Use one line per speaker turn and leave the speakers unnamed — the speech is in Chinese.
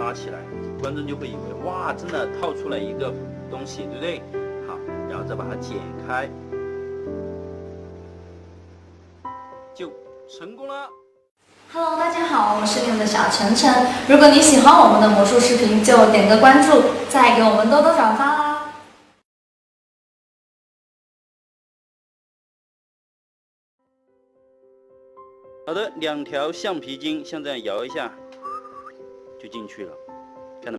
拉起来，观众就会以为哇，真的套出来一个东西，对不对？好，然后再把它剪开，就成功了。
Hello， 大家好，我是你们的小晨晨。如果你喜欢我们的魔术视频，就点个关注，再给我们多多转发啦。
好的，2条橡皮筋像这样摇一下，就进去了。